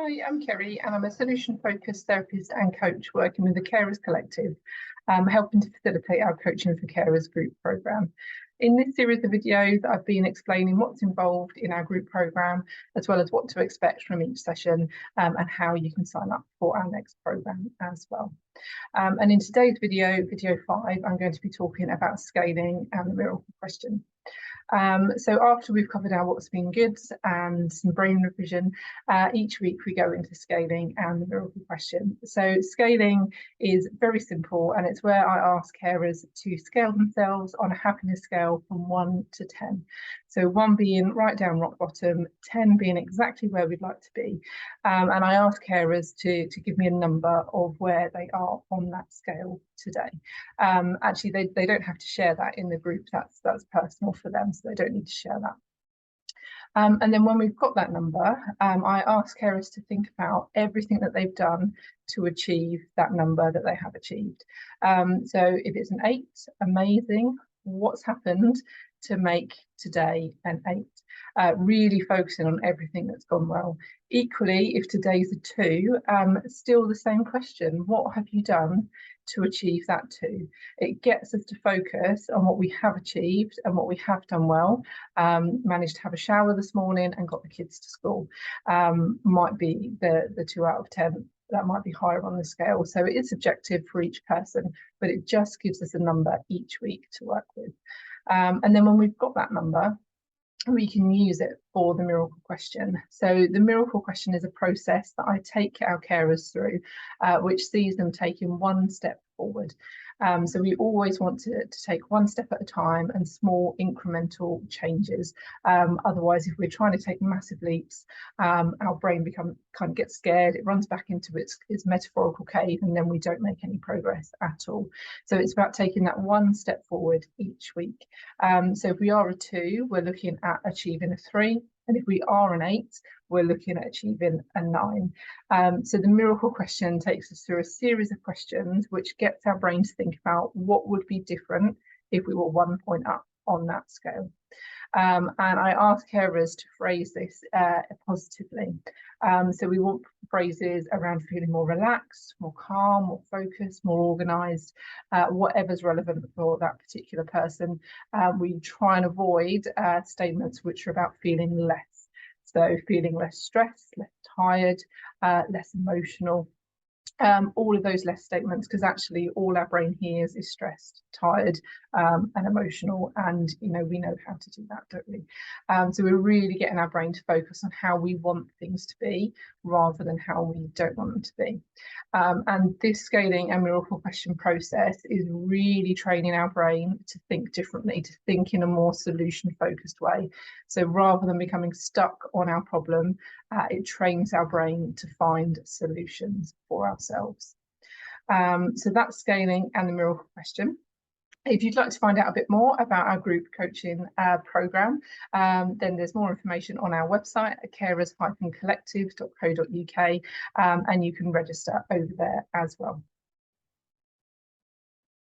Hi, I'm Kerry and I'm a solution-focused therapist and coach working with the Carers Collective, helping to facilitate our Coaching for Carers group programme. In this series of videos, I've been explaining what's involved in our group programme, as well as what to expect from each session and how you can sign up for our next programme as well. And in today's video, video 5, I'm going to be talking about scaling and the miracle question. So after we've covered our what's been good and some brain revision, each week we go into scaling and the miracle question. So scaling is very simple, and it's where I ask carers to scale themselves on a happiness scale from 1 to 10. So 1 being right down rock bottom, 10 being exactly where we'd like to be. And I ask carers to give me a number of where they are on that scale today. Actually, they don't have to share that in the group. That's personal for them, so they don't need to share that. And then when we've got that number, I ask carers to think about everything that they've done to achieve that number that they have achieved. So if it's an 8, amazing. What's happened to make today an 8? Really focusing on everything that's gone well. Equally, if today's a 2, still the same question. What have you done to achieve that 2? It gets us to focus on what we have achieved and what we have done well. Managed to have a shower this morning and got the kids to school. Might be the 2 out of 10. That might be higher on the scale. So it is subjective for each person, but it just gives us a number each week to work with. And then when we've got that number, we can use it for the miracle question. So the miracle question is a process that I take our carers through, which sees them taking 1 step forward. So we always want to take 1 step at a time and small incremental changes. Otherwise, if we're trying to take massive leaps, our brain kind of gets scared. It runs back into its metaphorical cave, and then we don't make any progress at all. So it's about taking that 1 step forward each week. So if we are a 2, we're looking at achieving a 3. And if we are an 8, we're looking at achieving a 9. So the miracle question takes us through a series of questions which gets our brain to think about what would be different if we were 1 point up on that scale. And I ask carers to phrase this positively. So we want phrases around feeling more relaxed, more calm, more focused, more organised, whatever's relevant for that particular person. We try and avoid statements which are about feeling less. So feeling less stressed, less tired, less emotional. All of those less statements, because actually all our brain hears is stressed, tired, and emotional, and we know how to do that, don't we? So we're really getting our brain to focus on how we want things to be rather than how we don't want them to be. And this scaling and miracle question process is really training our brain to think differently, to think in a more solution focused way. So rather than becoming stuck on our problem, it trains our brain to find solutions for ourselves. So that's scaling and the miracle question. If you'd like to find out a bit more about our group coaching programme, then there's more information on our website at carers-collective.co.uk, and you can register over there as well.